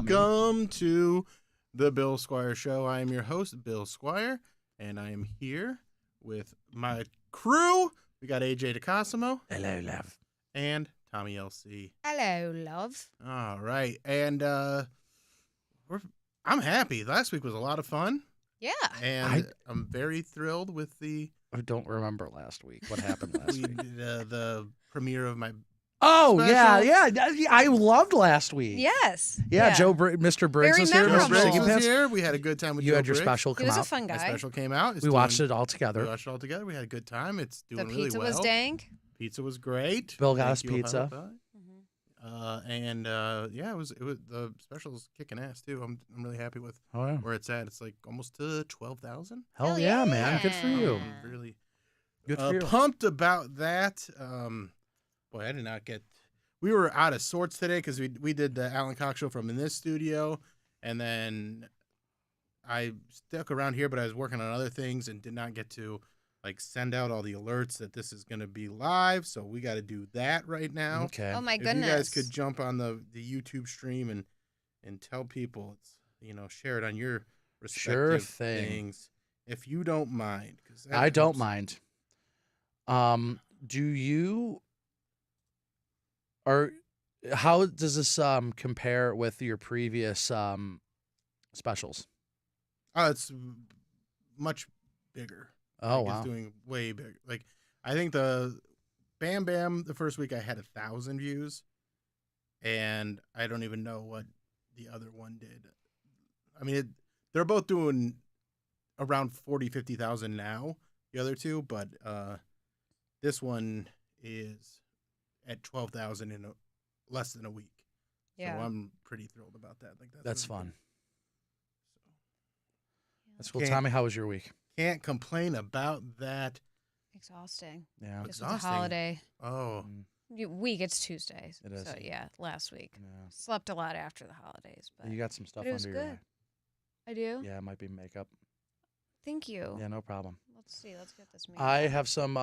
Welcome to the Bill Squire Show. I am your host, Bill Squire, and I am here with my crew. We got AJ DeCosimo. Hello, love. And Tommi LC. Hello, love. All right. And I'm happy. Last week was a lot of fun. Yeah. And I'm very thrilled with the... I don't remember last week. What happened last week? The premiere of my... Oh, special. yeah. I loved last week. Yes. Yeah, Mr. Briggs Very was here. memorable. Mr. Briggs Sticky was Pants. here. We had a good time with You Joe had your Briggs. special He come was a out. fun My guy. special came out. It's We watched it all We together. watched it all together. We had a good time. It's The doing really pizza well. was dank. Pizza was great. Bill got Thank us you, Ohio pizza. Pie. It was the special's kicking ass too. I'm really happy with Oh, yeah. where it's at. It's like almost to 12,000. Hell yeah, man. Good for you. I'm really Good for you. pumped about that. Boy, I did not get. We were out of sorts today because we did the Alan Cox show from in this studio, and then I stuck around here, but I was working on other things and did not get to send out all the alerts that this is going to be live. So we got to do that right now. Okay. Oh my If goodness. you guys could jump on the YouTube stream and tell people, share it on your respective things, if you don't mind. I don't mind. Do you... Or how does this compare with your previous specials? Oh, it's much bigger. Oh, It's wow. doing way bigger. I think the Bam Bam, the first week I had 1,000 views, and I don't even know what the other one did. I mean, they're both doing around 40, 50,000 now, the other two, but this one is at 12,000 in less than a week. Yeah. So I'm pretty thrilled about that. That's really fun. good. That's cool. Can't- Tommy, how was your week? Can't complain about that. Exhausting. Yeah. This was a Exhausting. holiday. Oh, Week, it's Tuesday. It is. So, yeah, last week. Yeah. Slept a lot after the holidays. But You got some stuff it was under your good. eye. I do? Yeah, it might be makeup. Thank you. Yeah, no problem. Let's see. Let's get this made. I have some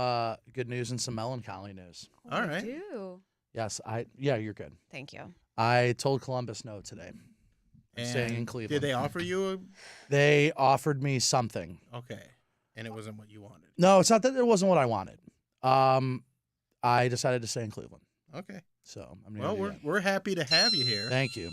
good news and some melancholy news. all I right. do. Yes, you're good. Thank you. I told Columbus no today. I'm staying in And Cleveland. Did they offer you They offered me something. okay, and it wasn't what you wanted. No, it's not that it wasn't what I wanted. I decided to stay in Cleveland. Okay. So I'm gonna Well, do we're that. we're happy to have you here. Thank you.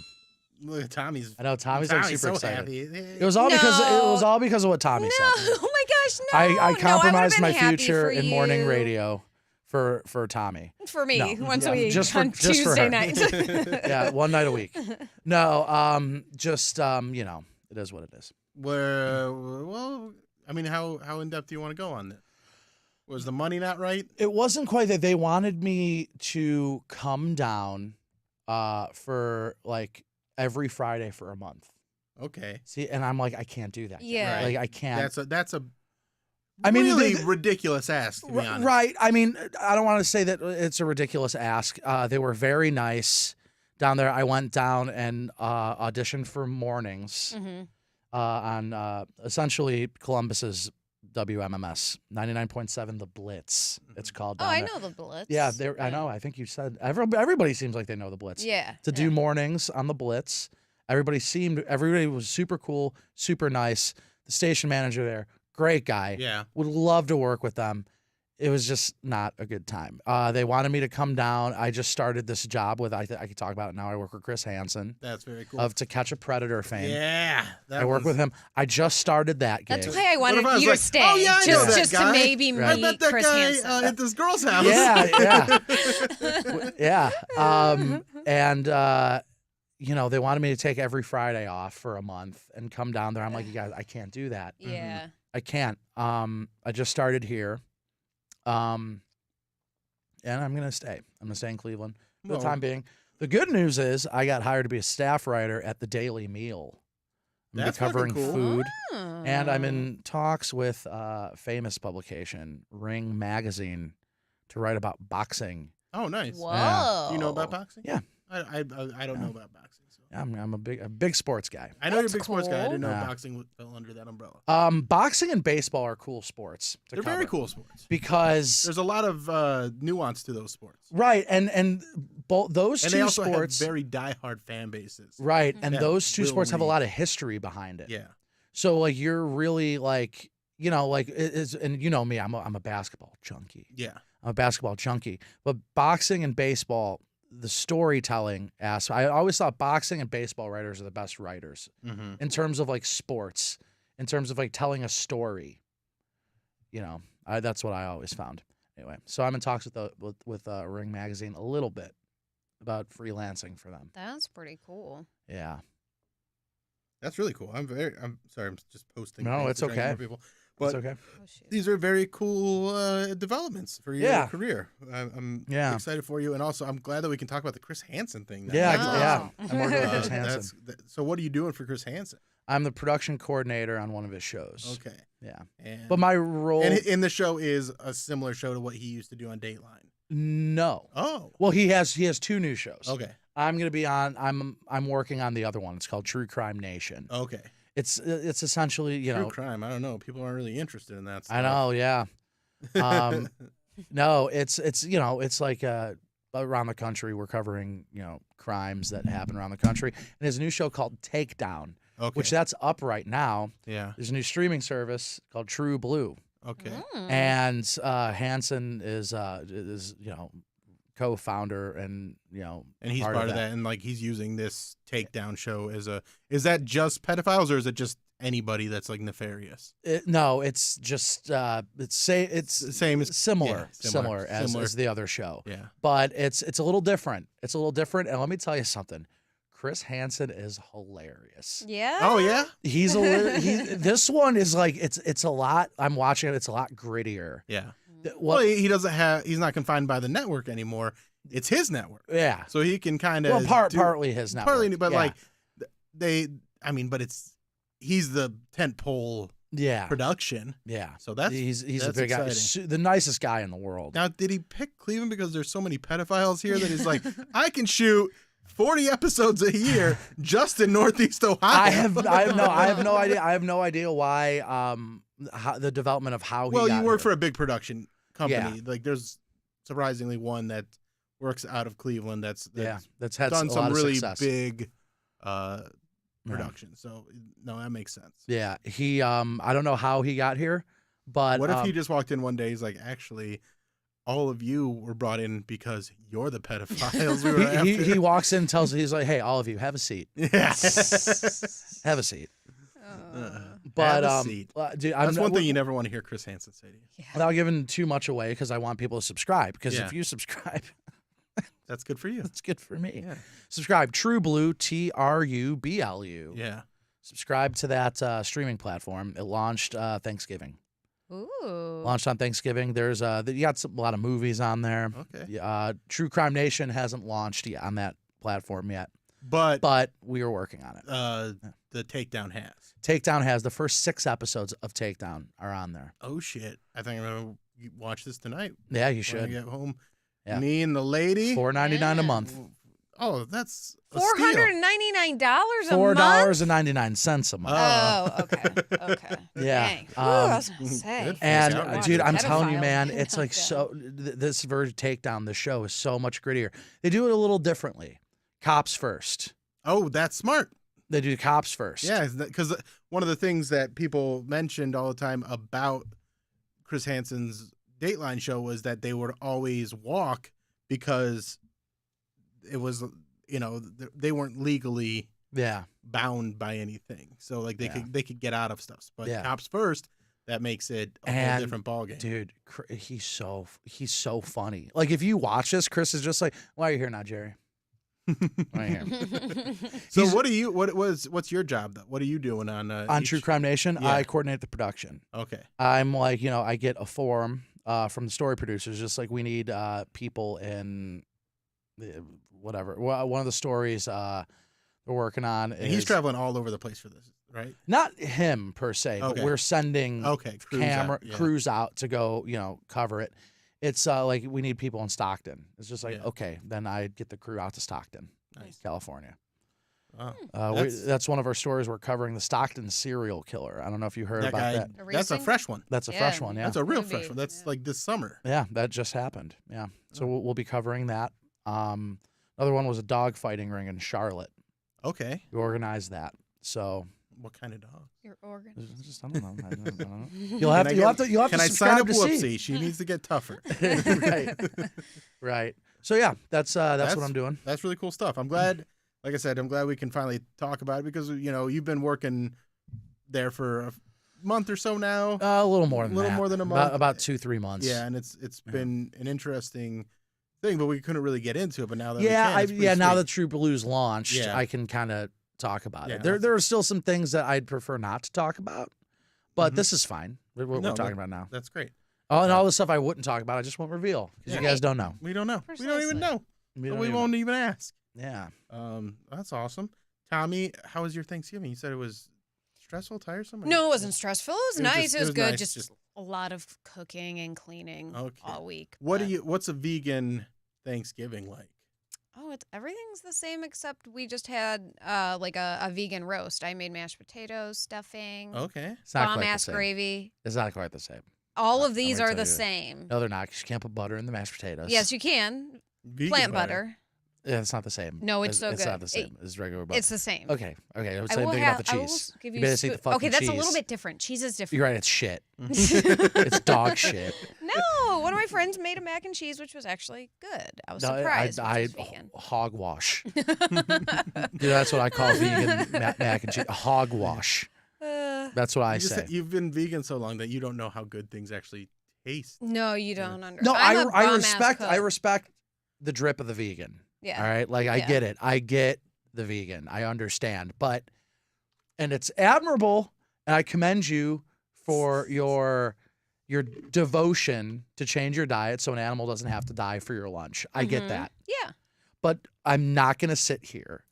Look at Tommy's. I know Tommy's like super so excited. happy. It was all because of what Tommy No. said. Oh my gosh, no. I No, would've compromised been my happy future for in morning you. radio for Tommy. For me, No, once yeah, a week just on for Tuesday her. nights. Yeah, one night a week. No, it is what it is. Well, I mean, how in depth do you want to go on that? Was the money not right? It wasn't quite that. They wanted me to come down for every Friday for a month. Okay. See, and I'm like, I can't do that. Yeah. Right. Like I can't. That's a. I mean, really they- ridiculous ask, to be honest. Right. I mean, I don't want to say that it's a ridiculous ask. They were very nice down there. I went down and auditioned for mornings Mhm. on essentially Columbus's WMMS 99.7 The Blitz. It's called. Oh, Down I there. know the Blitz. Yeah, I know. I think you said everybody seems like they know the Blitz. Yeah. To do mornings on the Blitz, everybody was super cool, super nice. The station manager there, great guy. Yeah. Would love to work with them. It was just not a good time. They wanted me to come down. I just started this job with, I could talk about it now. I work with Chris Hansen That's very cool. of To Catch a Predator fame. Yeah. I work with him. I just started that gig. That's why I wanted if I was you to like, stay. "Oh, yeah, I know that just guy. to maybe Right. meet I met that Chris guy Hansen. at this girl's house. Yeah. And they wanted me to take every Friday off for a month and come down there. I'm like, you guys, I can't do that. Yeah. I can't. I just started here. And I'm going to stay. I'm going to stay in Cleveland for the Well- time being. The good news is I got hired to be a staff writer at the Daily Meal. I'm gonna be That's fucking covering cool. food. Oh. And I'm in talks with famous publication, Ring Magazine, to write about boxing. Oh, nice. Whoa. Do you know about boxing? Yeah. I don't know about boxing. So. I'm a big sports guy. I know you're a That's big sports guy. I didn't know cool. Yeah. boxing fell under that umbrella. Boxing and baseball are cool sports. To They're very cover cool sports. because There's a lot of nuance to those sports. right, and those And two they also sports, have very diehard fan bases. right? And that those two will sports have a read. lot of history behind it. Yeah. So like you're really like like and you know me, I'm a basketball junkie. Yeah. I'm a basketball junkie. But boxing and baseball, the storytelling aspect, I always thought boxing and baseball writers are the best writers Mm-hmm. in terms of like sports, in terms of like telling a story. That's what I always found. Anyway, so I'm in talks with Ring Magazine a little bit about freelancing for them. That's pretty cool. Yeah. That's really cool. I'm sorry. I'm just posting. No, things it's to try and get okay. more people. But It's okay. Oh shoot. these are very cool developments for your Yeah. career. I'm Yeah. excited for you, and also I'm glad that we can talk about the Chris Hansen thing now. Yeah, Oh. yeah. I'm working with Chris Uh, Hansen. So what are you doing for Chris Hansen? I'm the production coordinator on one of his shows. Okay. Yeah. And, But my role and the show is a similar show to what he used to do on Dateline. no. Oh. Well, he has 2 new shows. Okay. I'm going to be on I'm working on the other one. It's called True Crime Nation. Okay. It's essentially, True crime. I don't know. People aren't really interested in that stuff. I know, yeah. No, it's it's like around the country we're covering, crimes that happen around the country. And there's a new show called Takedown, Okay. which that's up right now. Yeah. There's a new streaming service called True Blue. Okay. And Hansen is co-founder and And he's part part of that, and like he's using this takedown show as is that just pedophiles or is it just anybody that's like nefarious? No, it's just it's The same as similar similar as the other show. Yeah. But it's a little different. It's a little different, and let me tell you something. Chris Hansen is hilarious. Yeah. Oh yeah. He's this one is like it's a lot. I'm watching it. It's a lot grittier. Yeah. Well, Well, he's not confined by the network anymore. It's his network, yeah. so he can kind of Partly his network. partly, but yeah. like but he's the tentpole yeah, production, yeah. so that's he's a that's big guy, exciting. the nicest guy in the world. Now, did he pick Cleveland because there's so many pedophiles here that he's like, I can shoot 40 episodes a year just in Northeast Ohio? I have no idea. I have no idea why how, the development of how he Well, got you work here. for a big production company. Yeah. Like there's surprisingly one that works out of Cleveland that's that's had done a lot some of really success. big production. So no, that makes sense. Yeah, he I don't know how he got here, but What if he just walked in one day? He's like, actually, all of you were brought in because you're the pedophiles we were after. he walks in and tells he's like, hey, all of you have a seat. Yeah. Have a seat. Oh. But Have a seat. dude, That's one thing you never want to hear Chris Hansen say to you. Yeah. without giving too much away because I want people to subscribe. Because Yeah. if you subscribe, That's good for you. it's good for me. Yeah. Subscribe, True Blue, TRUBLU. Yeah. Subscribe to that streaming platform. It launched Thanksgiving. Ooh. Launched on Thanksgiving. There's you got a lot of movies on there. Okay. True Crime Nation hasn't launched yet on that platform yet, But we are working on it. the takedown has. Takedown has the first 6 episodes of Takedown are on there. Oh shit! I think I'm gonna watch this tonight. Yeah, you When I should. get home. Yeah. Me and the lady. $4.99 a month. Oh, that's a steal. $499 a $4 month. and 99 cents a month. Oh, okay. Yeah. Dang. Ooh, I was gonna Good say. for And Yeah. dude, I'm telling you, Pedophile man, in it's like Takedown. this version Takedown, the show is so much grittier. They do it a little differently. Cops first. Oh, that's smart. They do cops first. Yeah, because one of the things that people mentioned all the time about Chris Hansen's Dateline show was that they would always walk because it was, they weren't legally Yeah. bound by anything. So like they Yeah. could get out of stuff. But Yeah. cops first, that makes it a whole And, different ballgame. Dude, he's so funny. Like if you watch this, Chris is just like, "Why are you here now, Jerry? Why are you here?" So He's- what's your job though? What are you doing on On True Crime Nation, Yeah. I coordinate the production. Okay. I'm like, I get a form from the story producers, just like we need people in whatever. Well, one of the stories we're working on And he's is traveling all over the place for this, right? not him per se, but Okay. we're sending Okay. Cruise crews out to go, cover it. It's like we need people in Stockton. It's just like, Yeah. okay, then I get the crew out to Stockton, Nice. California. Oh, That's one of our stories. We're covering the Stockton serial killer. I don't know if you heard that about guy. that. That's a Recent? fresh one. That's a Yeah. fresh one, yeah. That's a real Movie, fresh one. That's yeah. like this summer. Yeah, that just happened. Yeah. So Oh. we'll be covering that. Other one was a dog fighting ring in Charlotte. Okay. We organized that. So What kind of dog? Your organ. I don't know. I don't know. You'll have to Can I sign subscribe up to Whoopsie? see. She needs to get tougher. Right. Right. So yeah, that's what I'm doing. That's really cool stuff. I'm glad, like I said, I'm glad we can finally talk about it because you've been working there for a month or so now. A little more than a little that. more than a month. About 2-3 months. Yeah, and it's been an interesting thing, but we couldn't really get into it. But now that Yeah, we can, it's now pretty that True Blue's launched, Yeah. I can kind of talk about Yeah, it. There are still some things that I'd prefer not to talk about, but Mhm. this is fine. What No, we're talking about now. that's great. Oh, and all the stuff I wouldn't talk about, I just won't reveal because Yeah. you guys don't know. We don't know. We don't even Precisely. know. We, So don't we even won't even ask. know. Yeah. That's awesome. Tommy, how was your Thanksgiving? You said it was stressful, tiresome? or- No, it wasn't stressful. It was nice. It was good. nice, Just a lot of cooking and cleaning Okay. all week. What do but- you? What's a vegan Thanksgiving like? Oh, everything's the same except we just had like a vegan roast. I made mashed potatoes, stuffing, Okay. It's not bomb quite the ass same. gravy. It's not quite the same. All I'm of these gonna are tell the you. same. No, they're not. 'Cause you can't put butter in the mashed potatoes. Yes, you can. Vegan Plant butter. Yeah, it's not the same. No, it's so It's good. not the same as regular butter. It's the same. Okay. I Same will thing have- about the I will cheese. give You you better see the spoon- Okay, fucking that's a little cheese. bit different. Cheese is different. You're right. It's shit. butter. It's dog shit. No, one of my friends made a mac and cheese, which was actually good. I was surprised. I which was vegan. hogwash. Dude, that's what I call vegan mac and cheese. Hogwash. That's what I say. You've been vegan so long that you don't know how good things actually taste. No, you don't understand. No, I'm a I bum-ass I cook. respect the drip of the vegan. Yeah. All right, like I Yeah. get it. I get the vegan. I understand, and it's admirable, and I commend you for your devotion to change your diet so an animal doesn't have to die for your lunch. I get Mhm. that, Yeah. but I'm not gonna sit here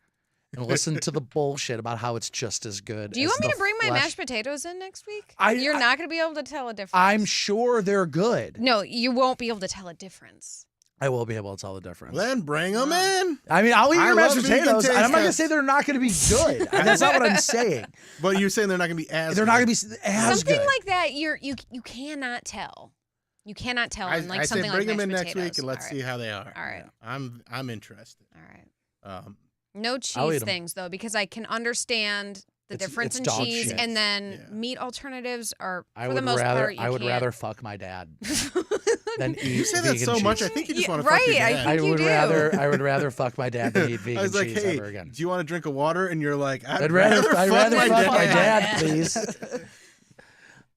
and listen to the bullshit about how it's just as good. Do you as want me the to bring my flesh- mashed potatoes in next week? I- You're not going to be able to tell a difference. I'm sure they're good. No, you won't be able to tell a difference. I will be able to tell the difference. Then bring them in. I mean, I'll eat I your mashed love vegan potatoes, and taste I'm not gonna tests. say they're not gonna be good. That's not what I'm saying. But you're saying they're not going to be as. They're not gonna good. be as Something good. like that, you cannot tell. You cannot tell I, in like I something say bring like them in mashed next potatoes. week and let's All see how they are. All right. I'm interested. All right. I'll No eat cheese 'em. things though, because I can understand the difference it's in dog cheese, shit. and then Yeah. meat alternatives are I for would the most rather part. I would can't. rather fuck my dad than eat You say that vegan so cheese. much. I think you just Yeah, want to fuck your right, I dad. think I you would do. rather fuck my dad than eat vegan I was like, cheese hey, ever again. do you want a drink of water? And you're like, I'd rather fuck my dad, please.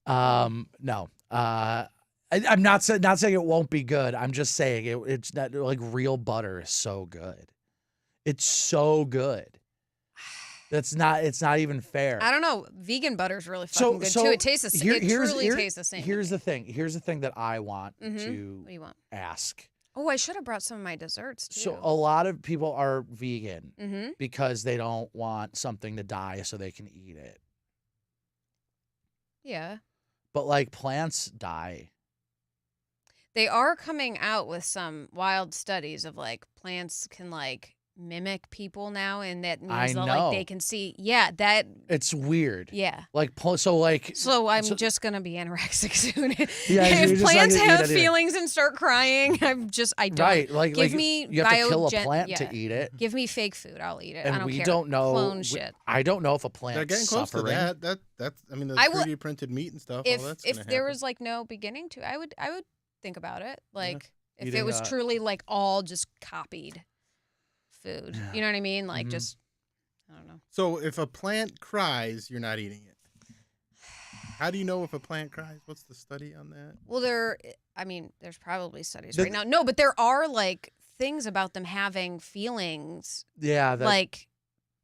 No. I'm not saying it won't be good. I'm just saying it's not like real butter is so good. It's so good. It's not even fair. I don't know. Vegan butter is really So- fucking good so too. It tastes the same. It truly tastes the same. to Here's me. the thing. Here's the thing that I want Mhm. to What do you want? ask. Oh, I should have brought some of my desserts too. So a lot of people are vegan Mm-hmm. because they don't want something to die so they can eat it. Yeah. But like plants die. They are coming out with some wild studies of like plants can like mimic people now, and that means I that know. like they can see. Yeah, that. It's weird. Yeah. Like so like So I'm so- just gonna be anorexic soon. Yeah, you're if just not plants gonna eat have it either. feelings and start crying, I don't. right like Give like me you have to kill a biogen- plant yeah. to eat it. Give me fake food, I'll eat it. I And don't we care. don't know. Clone shit. I don't know if a They're plant's getting close suffering. to that. That's. I mean, the I will- 3D printed meat and stuff. If all that's if gonna there happen. was like no beginning to, I would think about it. Like if Eating, it was truly like all just copied food. Yeah. You know what I mean? Like Mhm. just I don't know. So if a plant cries, you're not eating it. How do you know if a plant cries? What's the study on that? Well, there's probably studies The- right now. No, but there are like things about them having feelings, Yeah.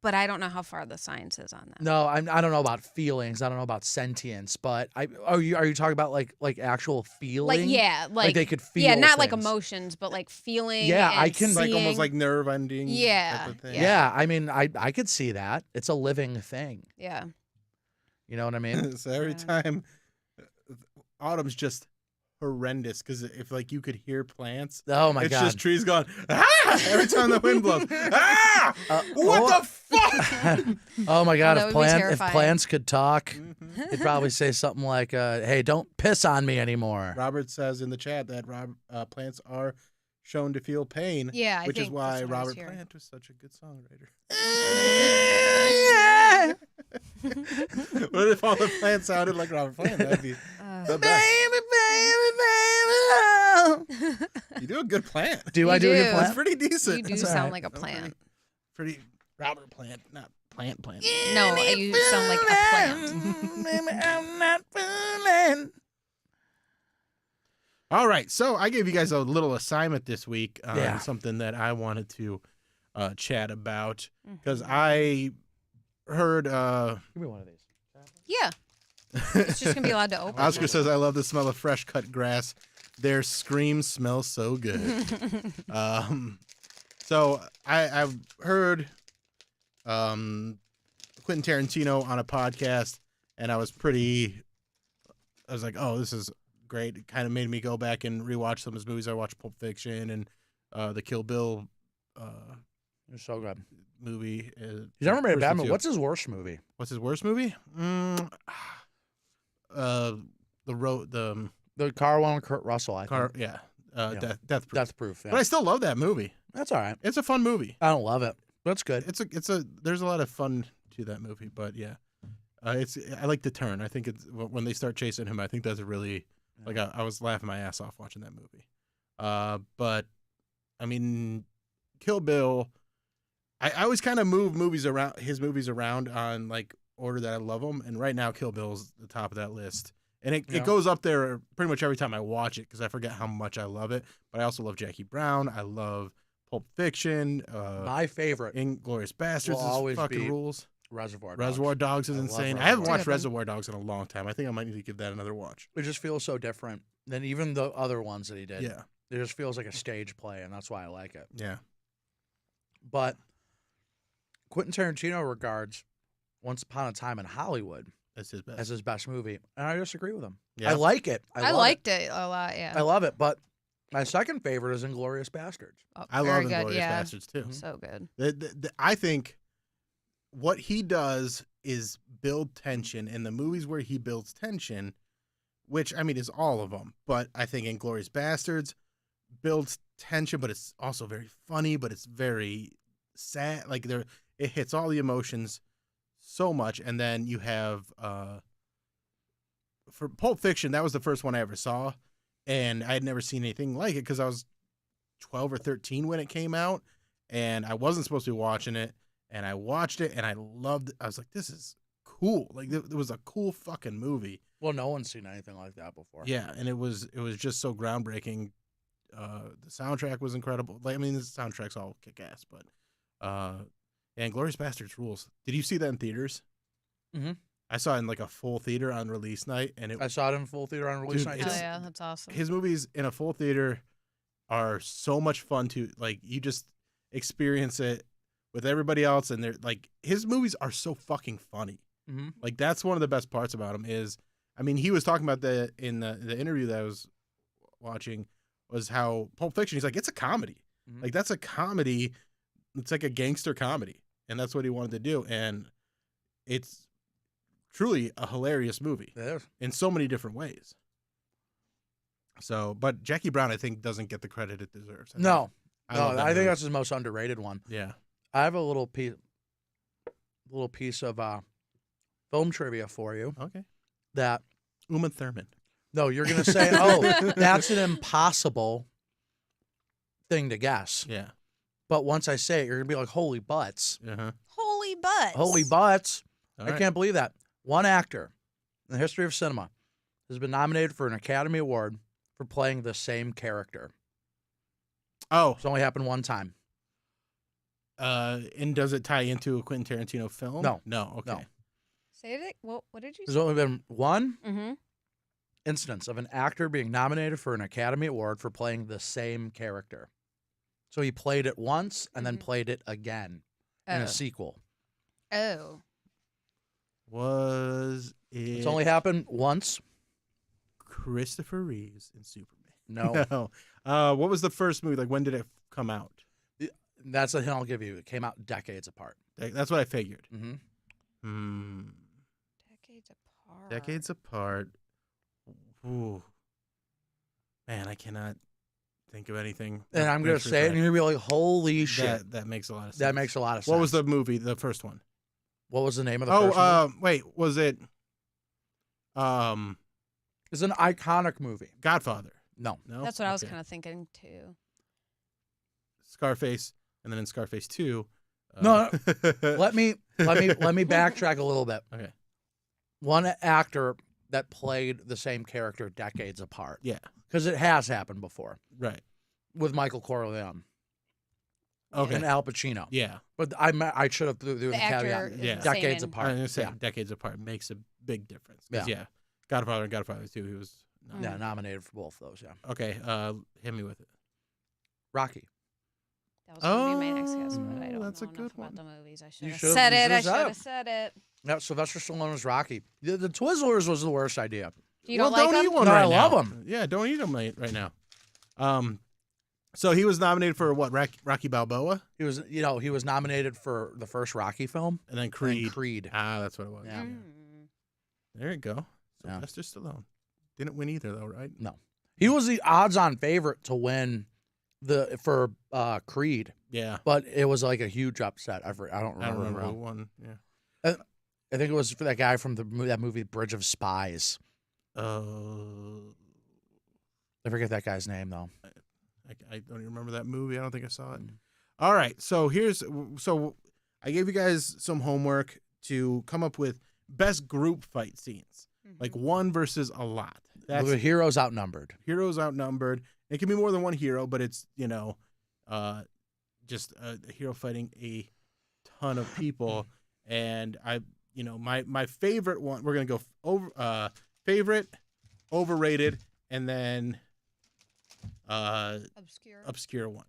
but I don't know how far the science is on that. No, I don't know about feelings. I don't know about sentience. But are you talking about like actual feeling? Like yeah, Like they could feel. yeah, not like things. emotions, but like feeling. Yeah, and I can- It's like almost seeing. like nerve ending. Yeah, Type of thing. Yeah, I mean, I could see that. It's a living thing. Yeah. You know what I mean? So every Yeah. time, autumn's just horrendous because if like you could hear plants, Oh my it's god. just trees going ah every time the wind blows. Ah! What the fuck? Oh my god! that If would be if terrifying. plants could talk, Mhm. they'd probably say something like, "Hey, don't piss on me anymore." Robert says in the chat that plants are shown to feel pain. Yeah, I which is think why that's what I was Robert hearing. Plant was such a good songwriter. What if all the plants sounded like Robert Plant? That'd be the best. You do a good plant. Do You I do a do. good That's plant? pretty decent. You do That's all sound right. like a That's plant. Pretty Robert Plant, not plant. No, you sound like a plant. Maybe I'm not fooling. All right, so I gave you guys a little assignment this week on Yeah. something that I wanted to chat about because Mhm. I heard Give me one of these. Yeah, it's just gonna be allowed to open. Oscar says, I love the smell of fresh cut grass. Their screams smell so good. So I've heard Quentin Tarantino on a podcast, and I was like, oh, this is great. It kind of made me go back and rewatch some of his movies. I watched Pulp Fiction and the Kill Bill You're so good. movie. He's never made a first bad one, movie. too. What's his worst movie? What's his worst movie? The car one with Kurt Russell, I Car, think. yeah. Yeah. Death Proof. Death Proof. But Yeah. I still love that movie. That's all right. It's a fun movie. I don't love it. That's good. There's a lot of fun to that movie, but yeah. I like the turn. I think it's when they start chasing him, I think that's a really like I was laughing my ass off watching that movie. But I mean, Kill Bill, I always kind of move his movies around on like order that I love them, and right now Kill Bill's the top of that list. And it goes up there pretty much every time I watch it because I forget how much I love it. But I also love Jackie Brown. I love Pulp Fiction. My favorite, Inglourious Bastards will is always fucking be rules. Reservoir Dogs. Reservoir Dogs is I love insane. I Reservoir haven't Dogs. watched Good one. Reservoir Dogs in a long time. I think I might need to give that another watch. It just feels so different than even the other ones that he did. Yeah. It just feels like a stage play, and that's why I like it. Yeah. But Quentin Tarantino regards Once Upon a Time in Hollywood That's his best. as his best movie, and I disagree with him. Yeah. I like it. I love liked it a lot. Yeah. I love it, but my second favorite is Inglourious Bastards. Oh, I love very Inglourious good. Yeah. Bastards too. Mhm. So good. I think what he does is build tension, and the movies where he builds tension, which I mean is all of them, but I think Inglourious Bastards builds tension, but it's also very funny, but it's very sad. Like it hits all the emotions so much, and then you have for Pulp Fiction, that was the first one I ever saw, and I had never seen anything like it because I was 12 or 13 when it came out, and I wasn't supposed to be watching it, and I watched it, and I loved it. I was like, this is cool. Like, it was a cool fucking movie. Well, no one's seen anything like that before. Yeah, and it was just so groundbreaking. The soundtrack was incredible. Like, I mean, the soundtrack's all kick-ass, but and Glorious Bastards rules. Did you see that in theaters? Mhm. I saw it in like a full theater on release night, and I saw it in full theater on release Dude, night. Oh too. it's- yeah, that's awesome. his movies in a full theater are so much fun to like. You just experience it with everybody else, and they're like his movies are so fucking funny. Mhm. Like that's one of the best parts about him is, I mean, he was talking about that in the interview that I was watching was how Pulp Fiction. He's like, it's a comedy. Mhm. Like that's a comedy. It's like a gangster comedy, and that's what he wanted to do, and it's truly a hilarious movie It is. in so many different ways. So, but Jackie Brown, I think, doesn't get the credit it deserves. No, I love that I think movie. that's his most underrated one. Yeah. I have a little piece of film trivia for you. Okay. That Uma Thurman. no, you're gonna say, oh, that's an impossible thing to guess. Yeah. But once I say it, you're gonna be like, holy butts, Uh-huh. Holy butts. holy butts! All I right. can't believe that. One actor in the history of cinema has been nominated for an Academy Award for playing the same character. Oh, It's only happened one time. and does it tie into a Quentin Tarantino film? No. No. Okay. No. Say it. What did you There's say? only been one Mm-hmm. instance of an actor being nominated for an Academy Award for playing the same character. So he played it once and then Mhm. played it again in Oh. a sequel. Oh. Was it It's only happened once. Christopher Reeves in Superman? No, No. What was the first movie? Like, when did it come out? that's a hint I'll give you. It came out decades apart. That's what I figured. Mm-hmm. Hmm. Decades apart. Decades apart. Ooh. Man, I cannot think of anything. And I'm gonna say it, and you're gonna be like, "Holy shit!" That makes a lot of sense. That makes a lot of sense. What was the movie? The first one. What was the name of the first movie? Wait, was it? It's an iconic movie. Godfather. No. That's what I was kind of thinking too. Scarface, and then in Scarface 2. No. let me backtrack a little bit. Okay. One actor that played the same character decades apart. Yeah. Because it has happened before. Right. With Michael Corleone. Okay. And Al Pacino. Yeah. But I should have threw the actor caveat. Yeah. Decades in- apart. I was gonna say Yeah. decades apart makes a big difference. 'Cause, Yeah. Godfather and Godfather 2, he was. Yeah, nominated for both of those, yeah. Okay. Hit me with it. Rocky. That was going to be my next guess, but I don't that's a know good enough one. about the movies. I should You have should've- said you it. I should've should said have said it. Yeah, Sylvester Stallone was Rocky. The Twizzlers was the worst idea. You don't like don't them? eat one No, right I now. love 'em. Yeah, don't eat them right now. So he was nominated for what? Rocky Balboa, He was nominated for the first Rocky film. and then And Creed. Creed. Ah, that's what it was. Yeah. Mm. There you go. Yeah. Sylvester Stallone didn't win either, though, right? No. He was the odds-on favorite to win for Creed, Yeah. but it was like a huge upset. I don't I don't remember. remember who who. won. Yeah. I think it was for that guy from that movie Bridge of Spies. I forget that guy's name though. I don't even remember that movie. I don't think I saw it. Mm. All right. So I gave you guys some homework to come up with best group fight scenes, like one versus a lot. That's The heroes outnumbered. heroes outnumbered. It can be more than one hero, but it's just a hero fighting a ton of people. And my favorite one. We're gonna go over favorite, overrated, and then obscure one,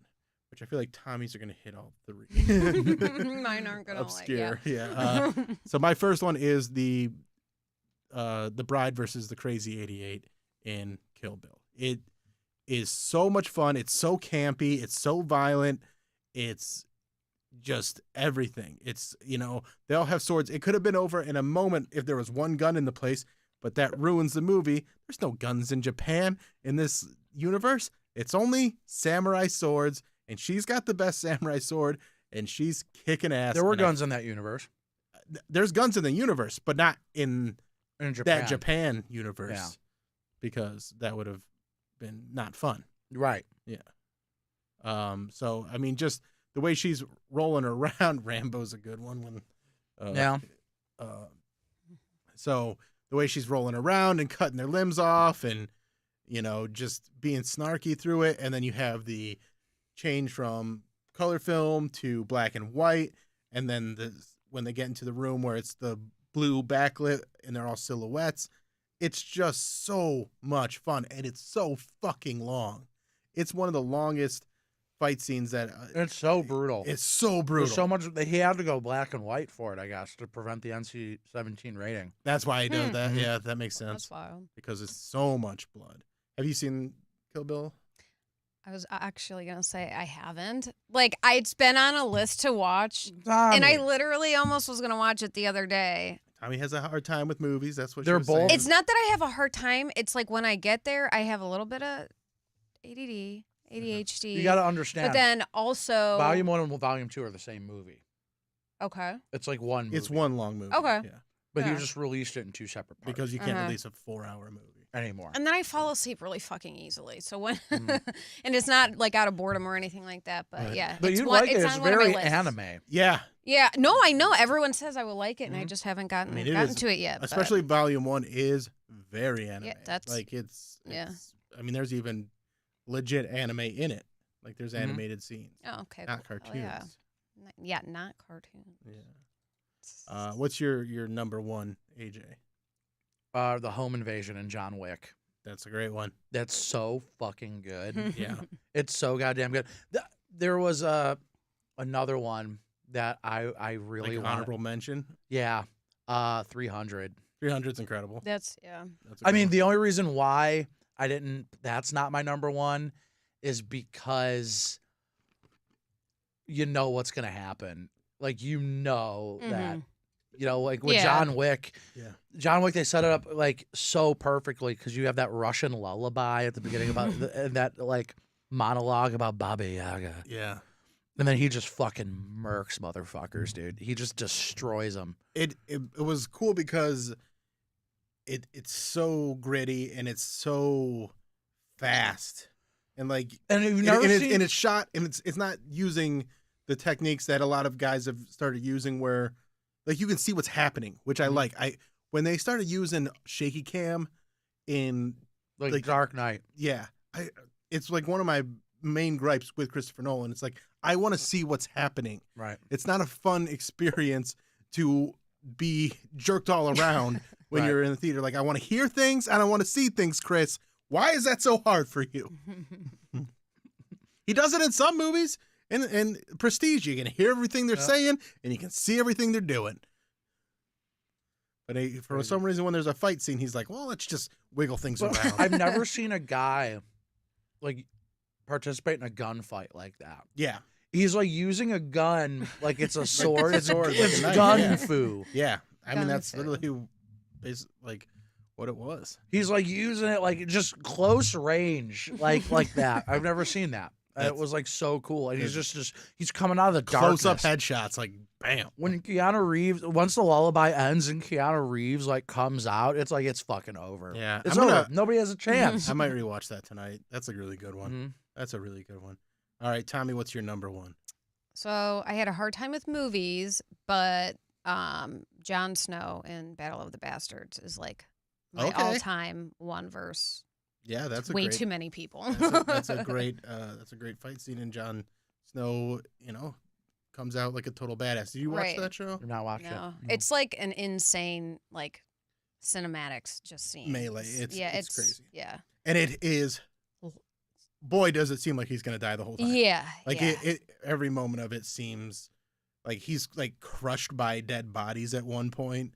which I feel like Tommy's are gonna hit all three. Mine aren't gonna Obscure, like. yeah. So my first one is the Bride versus the Crazy 88 in Kill Bill. It is so much fun. It's so campy. It's so violent. It's just everything. It's they all have swords. It could have been over in a moment if there was one gun in the place, but that ruins the movie. There's no guns in Japan in this universe. It's only samurai swords, and she's got the best samurai sword, and she's kicking ass. There were guns in that universe. There's guns in the universe, but not in Japan. that Japan universe, Yeah. because that would have been not fun. Right. So I mean, just the way she's rolling around. Rambo's a good one. When Yeah. So the way she's rolling around and cutting their limbs off, and just being snarky through it, and then you have the change from color film to black and white, and then when they get into the room where it's the blue backlit and they're all silhouettes, it's just so much fun, and it's so fucking long. It's one of the longest fight scenes that It's so brutal. it's so brutal. There's so much. He had to go black and white for it, I guess, to prevent the NC-17 rating. That's why I know that. Mhm. Yeah, that makes That's sense, wild. because it's so much blood. Have you seen Kill Bill? I was actually gonna say I haven't. Like it's been on a list to watch, and Tommy. I literally almost was gonna watch it the other day. Tommy has a hard time with movies. That's what They're she was both- saying. It's not that I have a hard time. It's like when I get there, I have a little bit of ADD, ADHD. You got to understand. But then also Volume 1 and Volume 2 are the same movie. Okay. It's like one movie. It's one long movie. Okay. Yeah. But Yeah. he just released it in two separate parts. Because you can't Uh-huh. release a 4-hour movie. anymore. And then I fall asleep really fucking easily. So when Mm. and it's not like out of boredom or anything like that, but Right. yeah. But it's you one, like it. it's It's on one of my very lists. anime. Yeah. Yeah. No, I know. Everyone says I will like it, and I Mhm. just haven't gotten I mean, it gotten is- to it yet. but- Especially Volume 1 is very anime. that's- like it's yeah. I mean, there's even legit anime in it. Like there's Mhm. animated scenes, Oh, okay. not cool. cartoons. Oh, yeah. Not cartoons. Yeah. What's your number one, AJ? The Home Invasion and John Wick. That's a great one. That's so fucking good. Yeah. It's so goddamn good. There was another one that I really Like want. honorable mention. Yeah. 300. 300's incredible. That's yeah. That's a I good mean, one. the only reason why that's not my number one is because you know what's going to happen. Like, that, like with Yeah. John Wick, Yeah. John Wick, they set it up like so perfectly because you have that Russian lullaby at the beginning about and that like monologue about Baba Yaga. Yeah. And then he just fucking murks motherfuckers, dude. He just destroys them. It was cool because it's so gritty and it's so fast. And like And you've never seen... and it's shot and it's not using the techniques that a lot of guys have started using where like you can see what's happening, which I like. When they started using shaky cam in like Dark Knight. Yeah. It's like one of my main gripes with Christopher Nolan. It's like I want to see what's happening. Right. It's not a fun experience to be jerked all around when you're in the theater. Like I want to hear things and I want to see things, Chris. Why is that so hard for you? He does it in some movies. In Prestige, you can hear everything they're saying and you can see everything they're doing. But for some reason, when there's a fight scene, he's like, well, let's just wiggle things around. I've never seen a guy like participate in a gunfight like that. Yeah. He's like using a gun like it's a sword. It's It's like a knife, gun fu. Yeah. I mean, that's Gun literally like what it was. He's like using it like just close range, like that. I've never seen that. It was like so cool. And he's just he's coming out of the darkness. Close up headshots, like bam. When Keanu Reeves, once the lullaby ends and Keanu Reeves like comes out, it's like it's fucking over. Yeah. It's over. Nobody has a chance. I might rewatch that tonight. That's a really good one. Mm-hmm. That's a really good one. All right, Tommy, what's your number one? So I had a hard time with movies, but Jon Snow in Battle of the Bastards is like my all-time one verse. Yeah, that's way too many people. That's a great fight scene, and Jon Snow, comes out like a total badass. Did you watch that show? I've not watched it. No, it's like an insane like cinematics just scenes. Melee. It's crazy. Yeah, and it is. Boy, does it seem like he's gonna die the whole time. Yeah, like it every moment of it seems like he's like crushed by dead bodies at one point,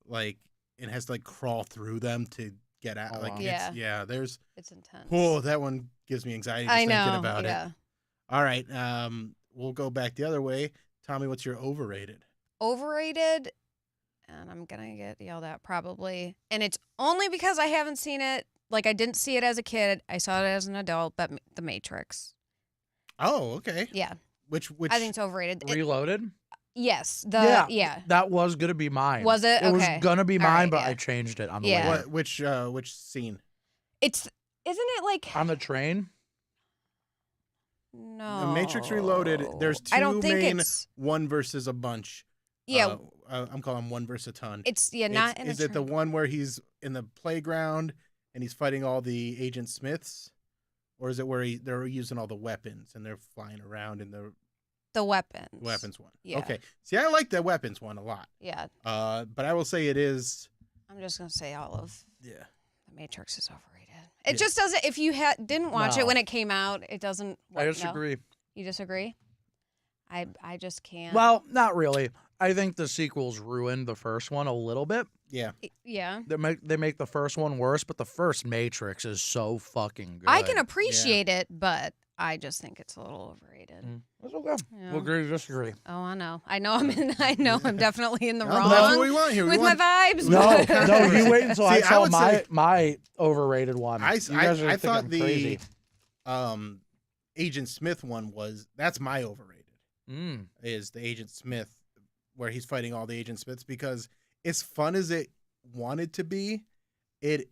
like and has to like crawl through them to get out. Oh, like wow. it's intense. Oh, that one gives me anxiety just thinking about it. All right, we'll go back the other way. Tommy, what's your overrated? Overrated, and I'm gonna get yelled at probably, and it's only because I haven't seen it. Like, I didn't see it as a kid. I saw it as an adult, but The Matrix. Oh, okay. Yeah. Which I think it's overrated. Reloaded? Yes. Yeah. That was going to be mine. Was it? It was going to be mine, but yeah. I changed it on the way. Which scene? Isn't it like... On the train? No. The Matrix Reloaded, there's two main one versus a bunch. Yeah. I'm calling one versus a ton. Not in a Is it the one where he's in the playground and he's fighting all the Agent Smiths, or is it where they're using all the weapons and they're flying around in the weapons? Weapons one. Yeah. Okay. See, I like the weapons one a lot. Yeah. But I will say it is. I'm just gonna say all of. Yeah. The Matrix is overrated. It just doesn't. If you didn't watch it when it came out, it doesn't. I disagree. No? You disagree? I just can't. Well, not really. I think the sequels ruined the first one a little bit. Yeah. Yeah. They make the first one worse, but the first Matrix is so fucking good. I can appreciate it, but I just think it's a little overrated. That's okay. Yeah. We'll agree to disagree. Oh, I know. I'm definitely in the wrong. That's what we want here. My vibes. No, you wait until I tell say, my overrated one. I thought the crazy. Agent Smith one that's my overrated. Is the Agent Smith where he's fighting all the Agent Smiths, because as fun as it wanted to be, the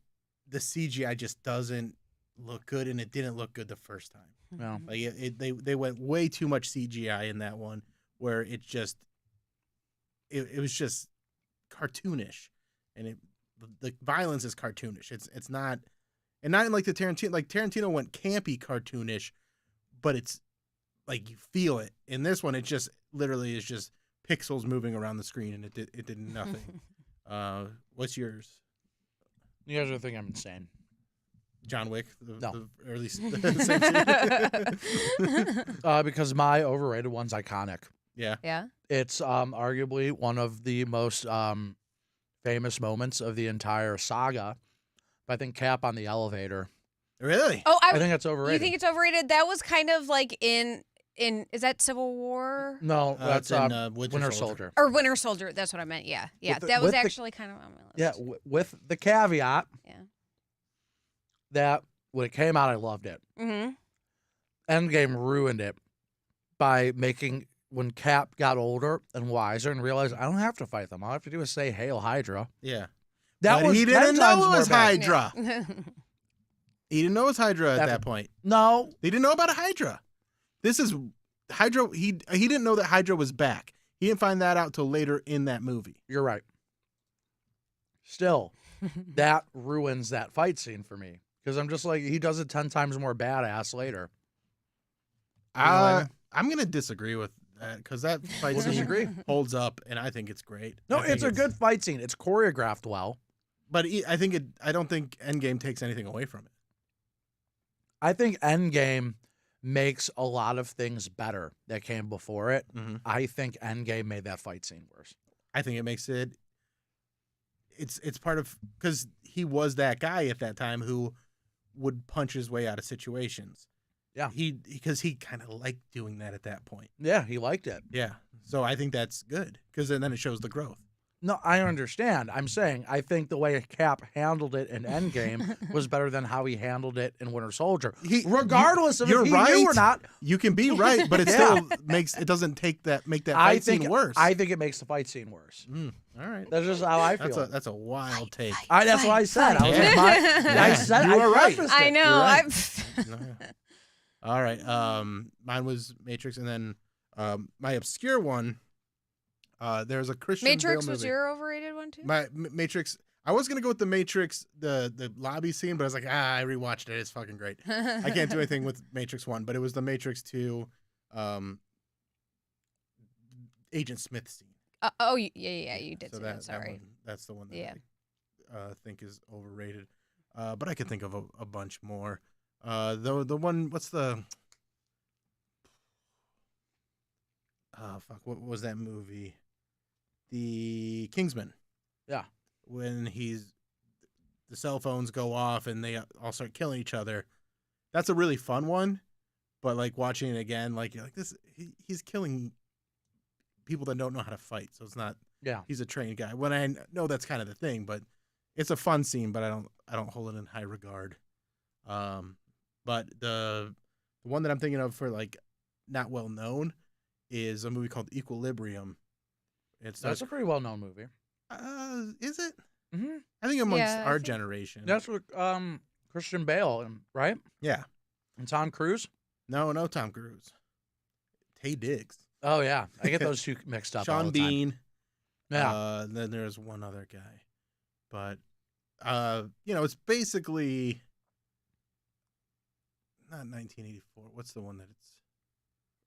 CGI just doesn't look good, and it didn't look good the first time. No. Like they went way too much CGI in that one, where it was just cartoonish, and the violence is cartoonish. It's not, and not in like the Tarantino. Like Tarantino went campy cartoonish, but it's like you feel it. In this one, it just literally is just pixels moving around the screen, and it did nothing. What's yours? You guys are thinking I'm insane. John Wick, No. or at least because my overrated one's iconic. Yeah. Yeah. It's arguably one of the most famous moments of the entire saga. But I think Cap on the elevator. Really? Oh, I think it's overrated. You think it's overrated? That was kind of like in is that Civil War? No, that's in Winter Soldier. Or Winter Soldier. That's what I meant. Yeah. Yeah. That was actually kind of on my list. Yeah, with the caveat. Yeah. That when it came out, I loved it. Mm-hmm. Endgame ruined it by making when Cap got older and wiser and realized I don't have to fight them. All I have to do is say "Hail Hydra." Yeah. That But was he 10 didn't times know it more was bad. Hydra. He didn't know it was Hydra at that point. No, They didn't know about a Hydra. This is Hydra. He didn't know that Hydra was back. He didn't find that out till later in that movie. you're right. Still, that ruins that fight scene for me because I'm just like he does it 10 times more badass later. You know what I mean? I'm gonna disagree with that because that fight We'll scene disagree. holds up, and I think it's great. No, I think it's a good fight scene. It's choreographed well. But I don't think Endgame takes anything away from it. I think Endgame makes a lot of things better that came before it. Mm-hmm. I think Endgame made that fight scene worse. I think it makes it. It's part of because he was that guy at that time who would punch his way out of situations. Yeah. Because he kind of liked doing that at that point. Yeah, he liked it. Yeah. So I think that's good because then it shows the growth. No, I understand. I'm saying I think the way Cap handled it in Endgame was better than how he handled it in Winter Soldier. Regardless of if he knew or not. You can be right, but it still make that fight scene worse. I think it makes the fight scene worse. All right. That's just how I feel. That's a wild take. That's what I said. I was like, I said You were right. prefaced it. I know. You're right. All right. Mine was Matrix, and then my obscure one. There's a Christian Matrix Bale was movie. your overrated one too? My Matrix. I was gonna go with the Matrix, the lobby scene, but I was like, I rewatched it. It's fucking great. I can't do anything with Matrix 1, but it was the Matrix 2, Agent Smith scene. Yeah, you did say that. Sorry. One, that's the one that I think is overrated. But I could think of a bunch more. The one, what's the? Oh fuck! What was that movie? The Kingsman. Yeah. When the cell phones go off and they all start killing each other. That's a really fun one, but like watching it again, like you're like this, he's killing people that don't know how to fight. So it's not. Yeah. He's a trained guy. When I know that's kind of the thing, but it's a fun scene, but I don't hold it in high regard. But the one that I'm thinking of for like not well known is a movie called Equilibrium. That's a pretty well known movie. Is it? Mm-hmm. I think amongst our generation. That's with Christian Bale, right? Yeah. And Tom Cruise? No Tom Cruise. Tay Diggs. Oh yeah, I get those two mixed up. all Sean the time. Bean. Yeah. Then there's one other guy, but it's basically not 1984. What's the one that it's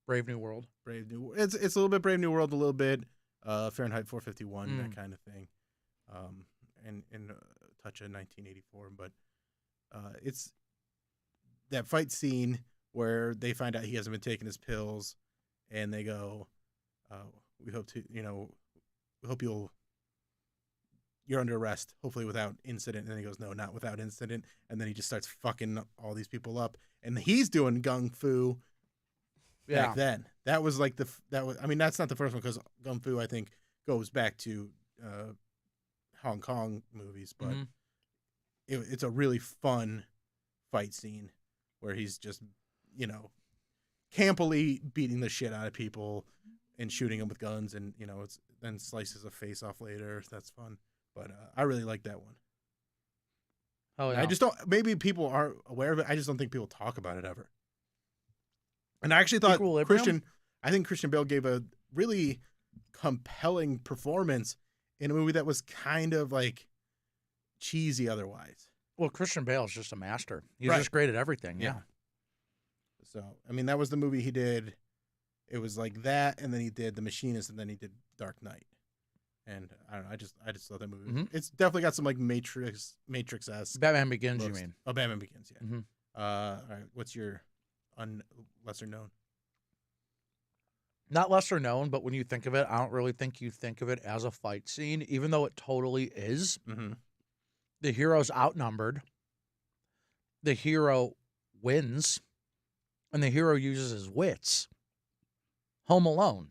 Brave New World. Brave New. It's a little bit Brave New World, a little bit Fahrenheit 451, that kind of thing, and a touch of 1984. But it's that fight scene where they find out he hasn't been taking his pills, and they go, "We hope to, we hope you're under arrest, hopefully without incident." And then he goes, "No, not without incident." And then he just starts fucking all these people up, and he's doing gung fu. Back then, that was like I mean, that's not the first one because Gung Fu I think goes back to Hong Kong movies, but it's a really fun fight scene where he's just campily beating the shit out of people and shooting them with guns, and it's then slices a face off later. That's fun, but I really like that one. Oh yeah. I just don't. Maybe people are aware of it. I just don't think people talk about it ever. And I actually thought Christian Bale gave a really compelling performance in a movie that was kind of like cheesy otherwise. Well, Christian Bale is just a master. He's Right. just great at everything. Yeah. So, I mean, that was the movie he did. It was like that, and then he did The Machinist, and then he did Dark Knight. And I don't know. I just love that movie. Mhm. It's definitely got some like Matrix-esque. Batman Begins, looks. you mean? Oh, Batman Begins. Yeah. Mhm. All right. What's your lesser known? Not lesser known, but when you think of it, I don't really think you think of it as a fight scene, even though it totally is. Mm-hmm. The hero's outnumbered. The hero wins, and the hero uses his wits. Home Alone.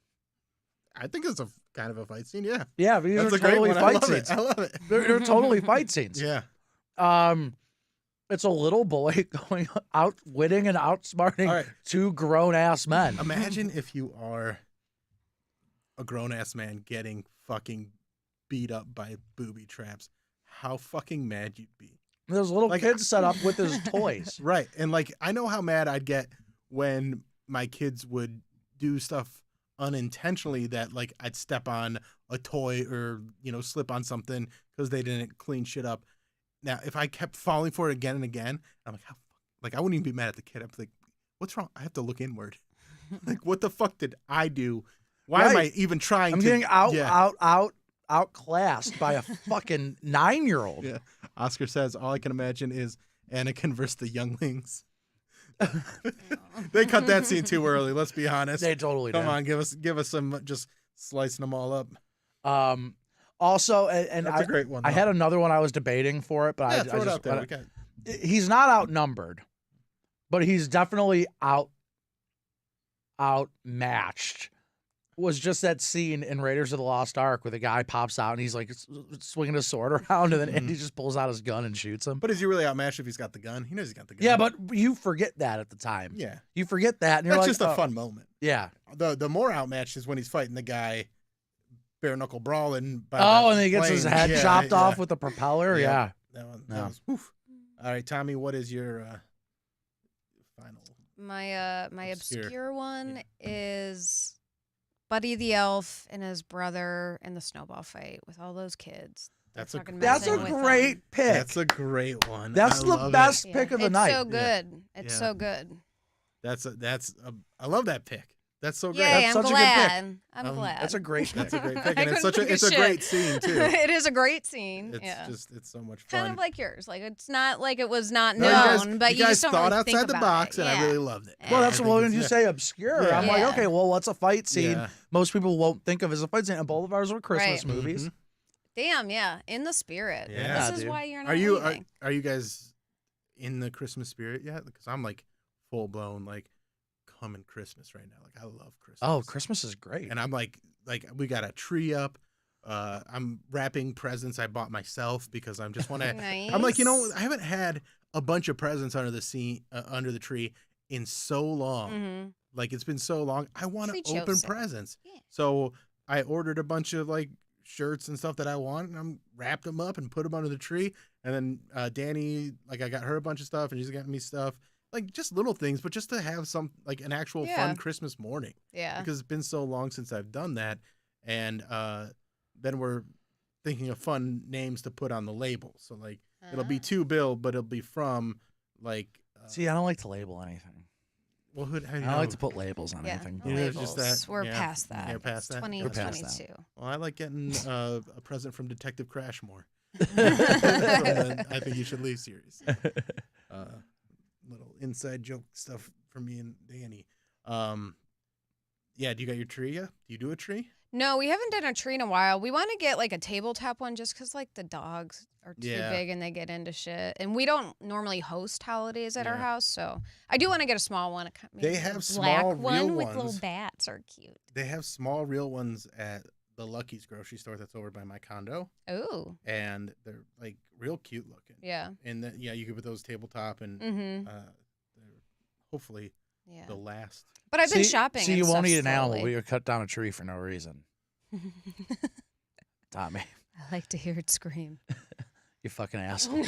I think it's a kind of a fight scene. Yeah. Yeah, these That's are a great totally one. fight I love scenes. it. I love it. They're totally fight scenes. Yeah. It's a little boy going outwitting and outsmarting All right. 2 grown-ass men. Imagine if you are a grown-ass man getting fucking beat up by booby traps. How fucking mad you'd be. There's little Like- kids set up with his toys. Right. And like, I know how mad I'd get when my kids would do stuff unintentionally that like I'd step on a toy or, slip on something because they didn't clean shit up. Now, if I kept falling for it again and again, I'm like, I wouldn't even be mad at the kid. I'm like, what's wrong? I have to look inward. Like, what the fuck did I do? Why am I even trying I'm to? getting outclassed by a fucking 9-year-old. Yeah. Oscar says, all I can imagine is Anakin versus the younglings. They cut that scene too early. Let's be honest. They totally Come did. on, give us some, just slicing them all up. Also, and That's a great one. I though. had another one I was debating for it, but Yeah, I throw it just out there. We got, he's not outnumbered, but he's definitely outmatched. Was just that scene in Raiders of the Lost Ark where the guy pops out and he's like swinging his sword around, and then Andy just pulls out his gun and shoots him. but is he really outmatched if he's got the gun? He knows he's got the gun. Yeah, but you forget that at the time. yeah, You forget that, and you're that's like, just a oh. fun moment. Yeah. The more outmatched is when he's fighting the guy, bare knuckle brawling. By Oh, the and then he gets his plane. head Yeah, chopped yeah. off with the propeller. Yeah. Yeah. That No. was woof. All right, Tommy, what is your final? My Obscure. obscure one is Buddy the Elf and his brother in the snowball fight with all those kids. They're That's a fucking That's a messing with great them. pick. That's a great one. That's I the love it. best Yeah, pick of the it's night. so good. It's Yeah. so good. I love that pick. That's so great. Yay, That's I'm such a good pick. glad. I'm Um, glad. That's a great pick. That's a great pick, I and it's couldn't think it's of a great shit. scene too. It is a great scene. It's yeah. it's so much fun. Kind of like yours. Like it's not like it was not No, known, but you guys just don't thought really think outside the about box, it. and I Yeah. really loved it. Well, Yeah. that's I what think when you it's- say obscure. Yeah. I'm like, Yeah. okay, well, what's a fight scene? Yeah. Most people won't think of as a fight scene, and both of ours were Christmas Right. movies. Mhm. Damn, yeah, in the spirit. Yeah, this is dude. why you're not Are you leaving. are you guys in the Christmas spirit yet? Because I'm like full blown like coming Christmas right now. Like I love Christmas. Oh, Christmas is great. And I'm like we got a tree up. I'm wrapping presents I bought myself because I just want to. Nice. I'm like, I haven't had a bunch of presents under the tree in so long. Mm-hmm. Like it's been so long. I want Tree to open Joseph. presents. Yeah. So I ordered a bunch of like shirts and stuff that I want, and I'm wrapped them up and put them under the tree. And then Danny, like I got her a bunch of stuff, and she's got me stuff, like just little things, but just to have some like an actual Yeah. fun Christmas morning Yeah. because it's been so long since I've done that. And then we're thinking of fun names to put on the label. So like it'll be to Bill, but it'll be from like. See, I don't like to label anything. Well, how do you I know? don't like to put labels on Yeah, anything. the You know, it's labels. just that- We're yeah, past that. you're past It's that? We're past that. 2022. Well, I like getting a present from Detective Crashmore. From the I Think You Should Leave series. Little inside joke stuff for me and Danny. Yeah, do you got your tree yet? Do you do a tree? No, we haven't done a tree in a while. We want to get like a tabletop one just because like the dogs are too Yeah. big and they get into shit. And we don't normally host holidays at our Yeah. house, so I do want to get a small one. Maybe They a have black small, one real with ones. little bats are cute. They have small, real ones at the Lucky's grocery store that's over by my condo, Oh, and they're like real cute looking. yeah. And then, you could put those tabletop, and Mm-hmm. they're hopefully Yeah. they'll last. But I've been shopping. See, and you won't stuff eat an animal, slowly. but you cut down a tree for no reason. Tommy, I like to hear it scream. you fucking asshole.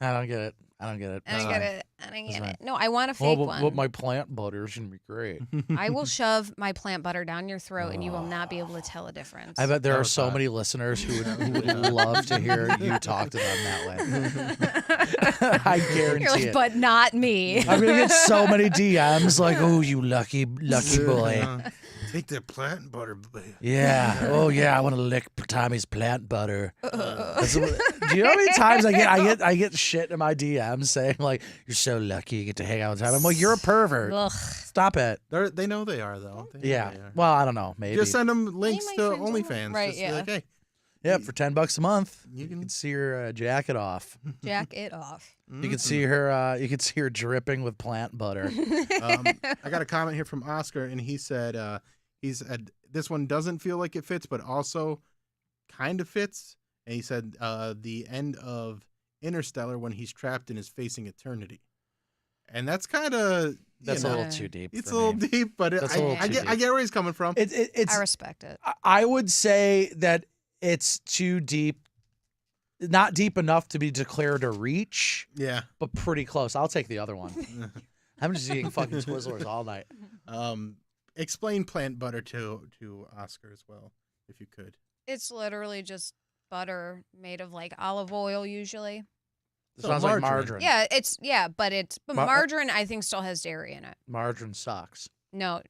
I don't get it. I don't get it. I don't get it. I don't get fine. it. No, I want a Oh, fake but one. my plant butter is gonna be great. I will shove my plant butter down your throat, and you will not be able to tell a difference. I bet there That are was so hot. many listeners who would love to hear you talk to them that way. I guarantee You're like, it. but not me. I'm gonna get so many DMs like, "Oh, you lucky boy." Take that plant butter, babe. Yeah. Oh, yeah. I want to lick Tommy's plant butter. Do you know how many times I get shit in my DMs saying like, "You're so lucky you get to hang out with Tommy." I'm like, "You're a pervert. Ugh. Stop it." They know they are though. They know Yeah. they are. Well, I don't know. Maybe. Just send them links my to friends will- OnlyFans. Right, Just be yeah. like, hey, Yeah, for $10 a month, You you can- can see her jacket off. Jack it off. You can see her. You can see her dripping with plant butter. I got a comment here from Oscar, and he said, this one doesn't feel like it fits, but also kind of fits. And he said, the end of Interstellar when he's trapped and is facing eternity. And that's kind of That's a little too deep. it's for a little me. deep, but That's a little I too get deep. where he's coming from. It's. I respect it. I would say that it's too deep. Not deep enough to be declared a reach, Yeah. but pretty close. I'll take the other one. I'm just eating fucking Twizzlers all night. Explain plant butter to Oscar as well, if you could. It's literally just butter made of like olive oil usually. It So sounds like margarine. margarine. But margarine I think still has dairy in it. Margarine sucks. No,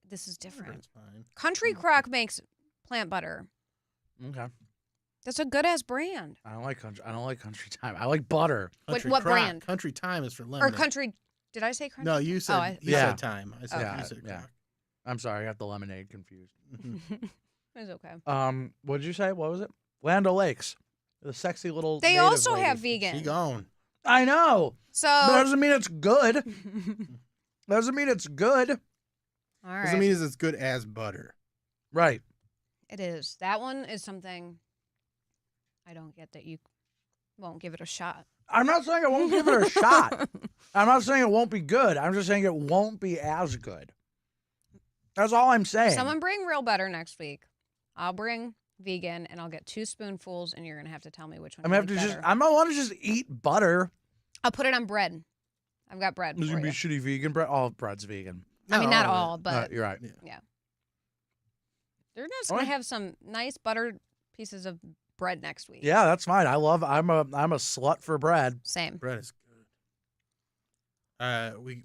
this is different. Margarine's fine. Country Crock makes plant butter. Okay. That's a good ass brand. I don't like country time. I like butter. Country what Crock. brand? Country Time is for lemon. Or country. Did I say country? No, you said I- you Yeah. said Time. I said Yeah, you said yeah. Crock. I'm sorry, I got the lemonade confused. It's okay. What did you say? What was it? Land O'Lakes. The sexy little. They native also lady. have vegan. She gone. I know. So But doesn't mean it's good. Doesn't mean it's good. all right. Doesn't mean it's as good as butter. Right. It is. That one is something I don't get that you won't give it a shot. I'm not saying I won't give it a shot. I'm not saying it won't be good. I'm just saying it won't be as good. That's all I'm saying. Someone bring real butter next week. I'll bring vegan and I'll get 2 spoonfuls and you're going to have to tell me which one I'm you gonna have like to better. I'm gonna want to just eat butter. I'll put it on bread. I've got bread There's for gonna be you. shitty vegan bread. All bread's vegan. I mean, not of it. all, but You're right. they're just All going to right. have some nice buttered pieces of bread next week. Yeah, that's fine. I'm a slut for bread. Same. Bread is good. We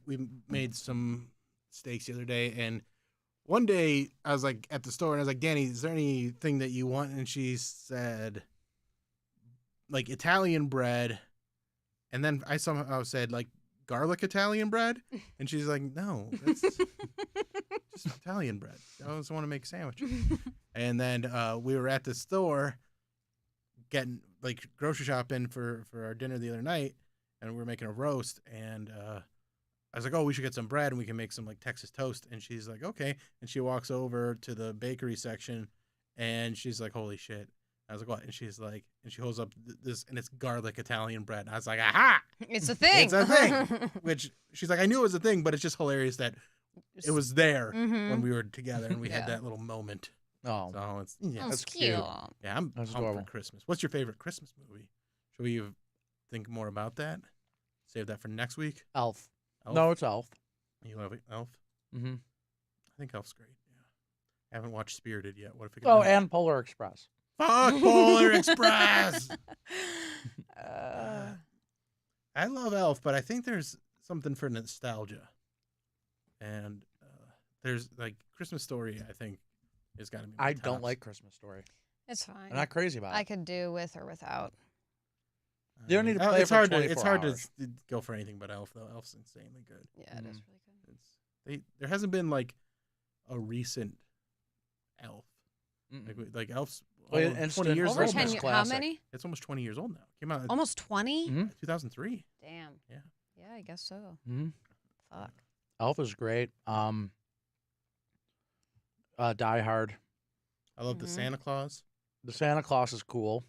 made some steaks the other day, and one day I was like at the store, and I was like, Danny, is there anything that you want? And she said, like Italian bread, and then I somehow said like garlic Italian bread, and she's like, no, that's just Italian bread. I just want to make a sandwich. And then we were at the store getting like grocery shopping for our dinner the other night, and we were making a roast, and I was like, oh, we should get some bread and we can make some like Texas toast. And she's like, okay. And she walks over to the bakery section, and she's like, holy shit. I was like, what? And she's like, and she holds up this, and it's garlic Italian bread. And I was like, aha! It's a thing. It's a thing. Which she's like, I knew it was a thing, but it's just hilarious that it was there Mhm. when we were together and we had Yeah. that little moment. Oh, So it's That's that's cute. cute. yeah, I'm That's pumped for adorable. Christmas. What's your favorite Christmas movie? Should we think more about that? Save that for next week. Elf. Elf? No, it's Elf. You love it, Elf? Mm-hmm. I think Elf's great. Yeah, I haven't watched Spirited yet. What if it? Oh, and Polar Express. fuck Polar Express. Uh, I love Elf, but I think there's something for nostalgia, and there's like Christmas Story. I think is got to be. my I don't tops. like Christmas Story. it's fine. I'm not crazy about I it. could do with or without. You don't need to play it's for hard 24 It's hard hours. to go for anything but Elf though. Elf's insanely good. Yeah, it is Mhm. really good. There hasn't been like a recent Elf. Mm-mm. Like Elf's Well, almost and 20 years Over old. 10 Christmas years. now. How classic. many? It's almost 20 years old now. Came out in Almost 20? Mhm. 2003. Damn. Yeah. Yeah, I guess so. Mhm. Fuck. Elf is great. Die Hard. I love the Mhm. Santa Claus. The Santa Claus is cool.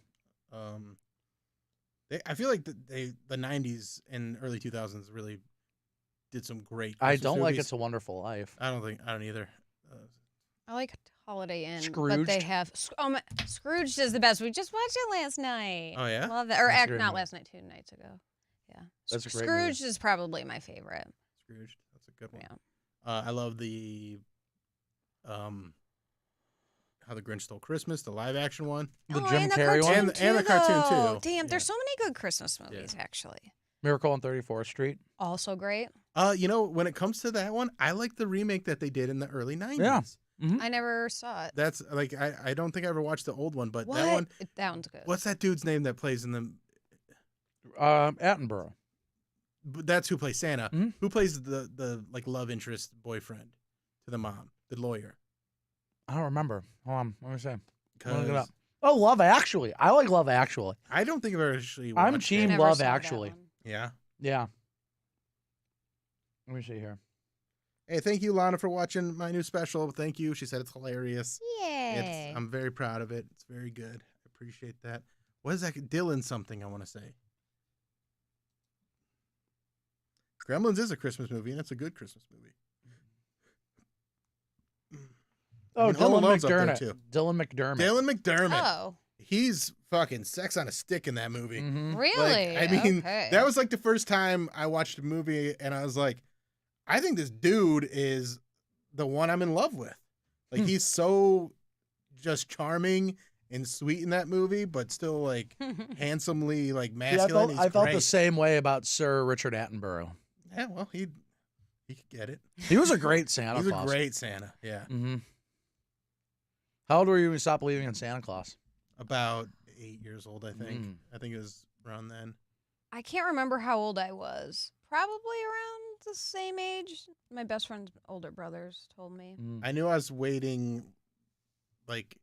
I feel like the 90s and early 2000s really did some great. I Christmas don't like movies. It's a Wonderful Life. I don't either. I like Holiday Inn, but Scrooged? they have Scrooge is the best. We just watched it last night. Oh, yeah? love that. Or That's a great not movie. last night, 2 nights ago. Yeah, That's a great Scrooge is probably my favorite. Scrooge. That's a good one. Yeah. I love the How the Grinch Stole Christmas, the live action one. The Oh, Jim and the Carrey one? cartoon And the cartoon, though. too. Damn, there's Yeah. so many good Christmas movies actually. Miracle on 34th Street. Also great. When it comes to that one, I like the remake that they did in the early 90s. Yeah. I never saw it. That's like I don't think I ever watched the old one, but What? that one. That one's good. What's that dude's name that plays in the? Attenborough. That's who plays Santa. Mhm. Who plays the like love interest boyfriend to the mom, the lawyer? I don't remember. Hold on. Let me see. Look it 'Cause up. Oh, Love Actually. I like Love Actually. I don't think I've ever actually. I'm watched team it. Never Love saw that Actually. one. Yeah. Yeah. Let me see here. Hey, thank you, Lana, for watching my new special. Thank you. She said it's hilarious. Yay. I'm very proud of it. It's very good. I appreciate that. What is that? Dylan something I want to say. Gremlins is a Christmas movie, and it's a good Christmas movie. Oh, I mean, Home Dylan Alone's up there, McDermott. too. Dylan McDermott. Dylan McDermott. Oh, He's fucking sex on a stick in that movie. Mhm. really? Like, I mean, Okay. that was like the first time I watched a movie, and I was like, I think this dude is the one I'm in love with. Like, he's so just charming and sweet in that movie, but still like handsomely like Yeah, masculine. I felt the great. same way about Sir Richard Attenborough. Yeah, well, he could get it. He was a great Santa He's a Claus. great Santa. Yeah, Mm-hmm. How old were you when you stopped believing in Santa Claus? about 8 years old, I think. Mm. I think it was around then. I can't remember how old I was. Probably around the same age. My best friend's older brothers told me. Mm. I knew I was waiting, like,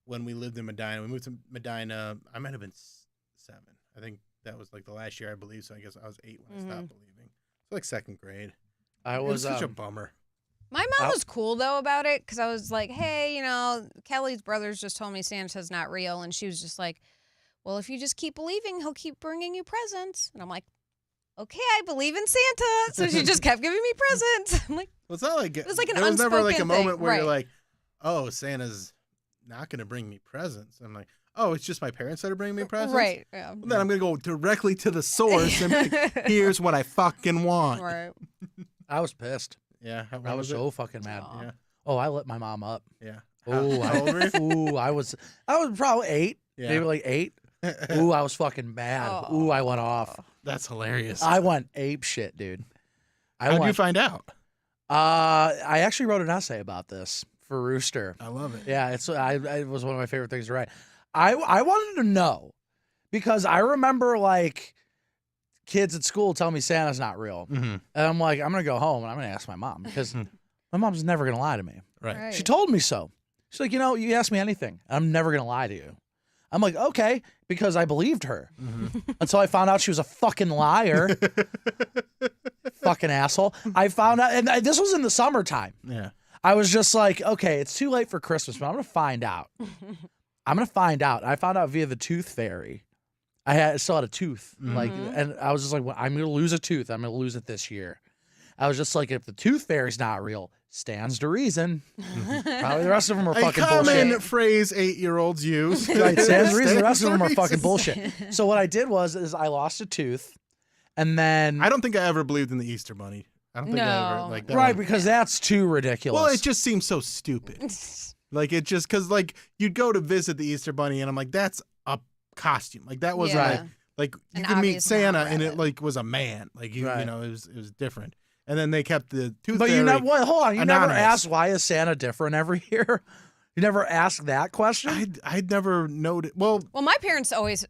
when we lived in Medina. We moved to Medina. I might have been 7. I think that was like the last year, I believe. So I guess I was 8 when I stopped believing. So like 2nd grade. I It was was such a bummer. My mom was cool though about it because I was like, hey, Kelly's brothers just told me Santa's not real. And she was just like, well, if you just keep believing, he'll keep bringing you presents. And I'm like, okay, I believe in Santa. So she just kept giving me presents. I'm like, Well, it's not like it was like an there was never like a unspoken moment thing, where you're right. like, oh, Santa's not going to bring me presents. I'm like, oh, it's just my parents that are bringing me presents? right. Yeah. Well, then I'm going to go directly to the source and be like, here's what I fucking want. Right. I was pissed. Yeah. How, I was it? so fucking mad. Aw. Yeah. Oh, I lit my mom up. Yeah. Oh, How old were you? Ooh, I was probably 8, Yeah. maybe like 8. Ooh, I was fucking mad. Ooh, I went off. That's hilarious. I went ape shit, dude. How'd you find out? I actually wrote an essay about this for Rooster. I love it. Yeah, it was one of my favorite things to write. I wanted to know because I remember like kids at school telling me Santa's not real, Mm-hmm. and I'm like, I'm gonna go home and I'm gonna ask my mom because my mom's never gonna lie to me. Right. Right. She told me so. She's like, you ask me anything, I'm never gonna lie to you. I'm like, okay, because I believed her Mm-hmm. until I found out she was a fucking liar. Fucking asshole. I found out, and this was in the summertime. Yeah. I was just like, okay, it's too late for Christmas, but I'm gonna find out. I'm gonna find out. I found out via the tooth fairy. I still had a tooth, like, and I was just like, well, I'm gonna lose a tooth. I'm gonna lose it this year. I was just like, if the tooth fairy's not real, stands to reason. Probably the rest of them are A fucking common bullshit. phrase 8-year-olds use. Right, stands to reason. The rest of them are Stands to fucking reason. bullshit. So what I did was I lost a tooth, and then I don't think I ever believed in the Easter Bunny. I don't think I ever No. like that. right one. because that's too ridiculous. Well, it just seems so stupid. Like it just because like you'd go to visit the Easter Bunny and I'm like, that's a costume. Like that wasn't Yeah. like you An could meet obvious Santa non-rabbit. and it like was a man. Like you Right. know it was different. And then they kept the tooth But fairy. you never hold on. You never anonymous. asked why is Santa different every year. You never asked that question. I'd never noted. Well, Well, my parents always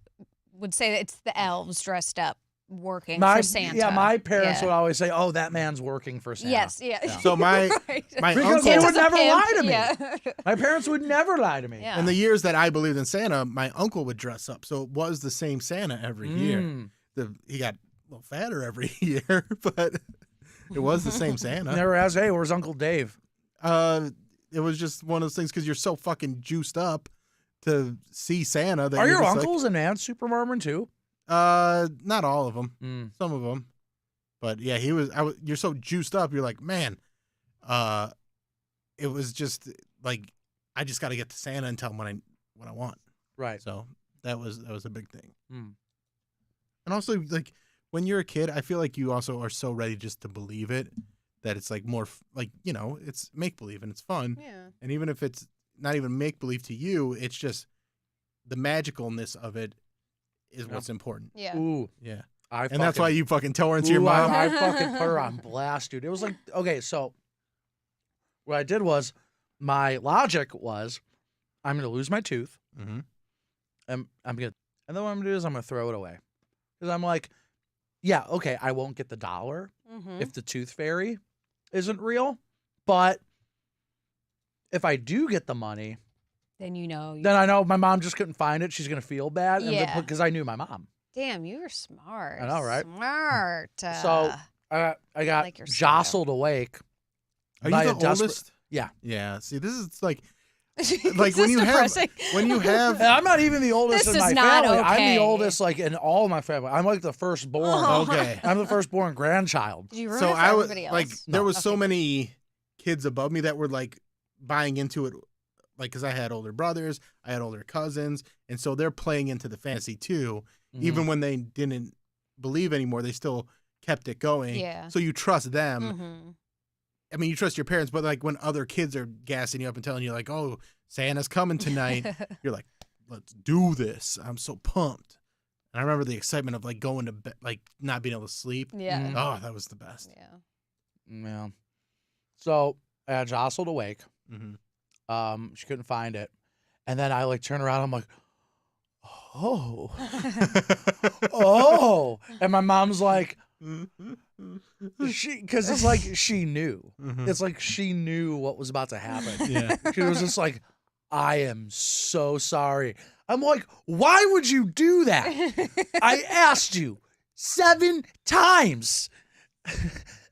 would say that it's the elves dressed up working my for Santa. yeah, my parents Yeah. would always say, "Oh, that man's working for Santa." Yes, yeah. Yeah. so my Right. my Because uncle they Santa's would a never pimp, lie to me. Yeah. My parents would never lie to me. Yeah. in the years that I believed in Santa, my uncle would dress up. So it was the same Santa every year. Mm. He got a little fatter every year, but it was the same Santa. Never asked, "Hey, where's Uncle Dave?" It was just one of those things because you're so fucking juiced up to see Santa. That Are you're your just uncles and aunts super Mormon too? not all of them, Mm. some of them, but yeah, he was. You're so juiced up. You're like, man, it was just like I just got to get to Santa and tell him what I want. Right. So that was a big thing. Mm. And also, like when you're a kid, I feel like you also are so ready just to believe it that it's like more like it's make believe and it's fun. Yeah. And even if it's not even make believe to you, it's just the magicalness of it is what's important. Yeah. Ooh, Yeah. and And that's why you fucking tell her to your Ooh, mom. I fucking put her on blast, dude. It was like, okay, so what I did was my logic was I'm going to lose my tooth. Mm-hmm. And then what I'm going to do is I'm going to throw it away. Because I'm like, yeah, okay, I won't get the dollar Mm-hmm. if the tooth fairy isn't real. But if I do get the money, Then you know. then I know my mom just couldn't find it. She's going to feel bad. Yeah. Because I knew my mom. Damn, you were smart. I know, right? Smart. So I got like your jostled awake. Are by you a the desperate- oldest? Yeah. Yeah. See, this is like Like when you have, And I'm not even the oldest This in my is not family. I'm okay. the oldest, like in all of my family. I'm like the firstborn. Oh. okay. I'm the firstborn grandchild. Did you ruin So it for I was everybody else? like, there No. was so Okay. many kids above me that were like buying into it, like because I had older brothers, I had older cousins, and so they're playing into the fantasy too. Mhm. Even when they didn't believe anymore, they still kept it going. Yeah. So you trust them. Mm-hmm. I mean, you trust your parents, but like when other kids are gassing you up and telling you like, "Oh, Santa's coming tonight," you're like, "Let's do this!" I'm so pumped. And I remember the excitement of like going to bed, like not being able to sleep. Yeah. Mhm. Oh, that was the best. Yeah. Yeah. So I had jostled awake. Mm-hmm. She couldn't find it. And then I like turn around. I'm like, oh, oh. And my mom's like, because it's like she knew. Mhm. It's like she knew what was about to happen. Yeah. She was just like, I am so sorry. I'm like, why would you do that? I asked you 7 times.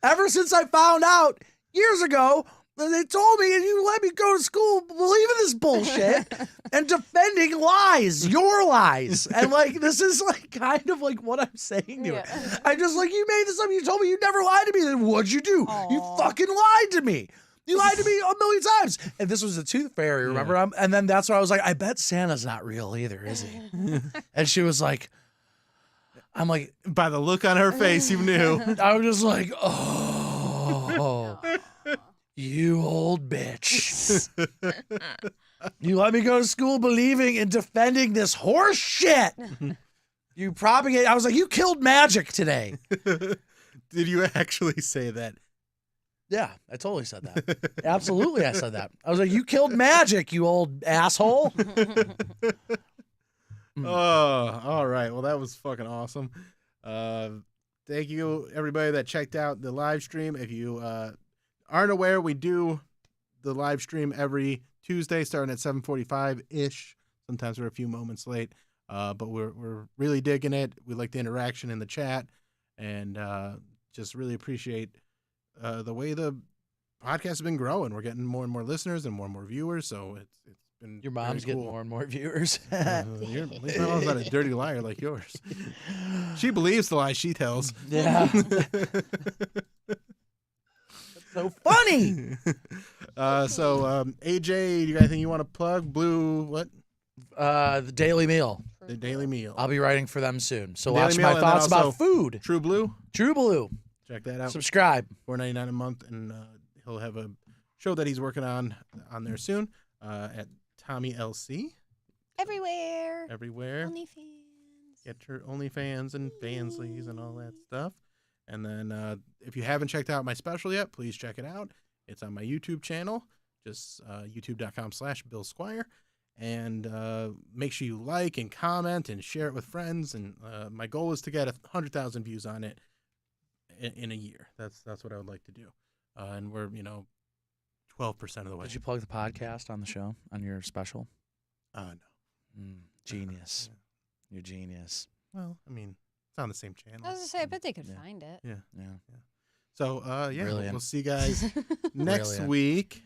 Ever since I found out years ago, they told me and you let me go to school believing this bullshit and defending lies, your lies. And like, this is like kind of like what I'm saying to her. I'm just like, you made this up. You told me you'd never lied to me. Then what'd you do? Aw. You fucking lied to me. You lied to me a million times. And this was the tooth fairy, remember? And then that's why I was like, I bet Santa's not real either, is he? And she was like, I'm like, By the look on her face, you knew. I was just like, oh, you old bitch. You let me go to school believing and defending this horse shit. You propagate. I was like, you killed magic today. Did you actually say that? Yeah, I totally said that. Absolutely, I said that. I was like, you killed magic, you old asshole. Oh, all right. Well, that was fucking awesome. Thank you, everybody that checked out the live stream. If you aren't aware, we do the live stream every Tuesday starting at 7:45-ish. Sometimes we're a few moments late, but we're really digging it. We like the interaction in the chat, and just really appreciate the way the podcast has been growing. We're getting more and more listeners and more viewers, so it's been Your mom's very getting cool. more and more viewers. At least my mom's not a dirty liar like yours. She believes the lies she tells. Yeah. So funny. AJ, you got anything you want to plug? Blue, what? The Daily Meal. The Daily Meal. I'll be writing for them soon. So Daily watch Meal, my and then thoughts about also food. True Blue. True Blue. Check that out. Subscribe. $4.99 a month, and he'll have a show that he's working on there soon at Tommi LC. Everywhere. Everywhere. OnlyFans. Get your OnlyFans and Fansleys and all that stuff. And then if you haven't checked out my special yet, please check it out. It's on my YouTube channel, just youtube.com/Bill Squire. And make sure you like and comment and share it with friends. And my goal is to get 100,000 views on it in a year. That's what I would like to do. And we're 12% of the way. Did you plug the podcast on the show, on your special? No. Genius. You're genius. Well, I mean, it's on the same channel. I was gonna say, I bet they could Yeah. find it. Yeah. Yeah. So Brilliant. we'll see you guys next Brilliant. week.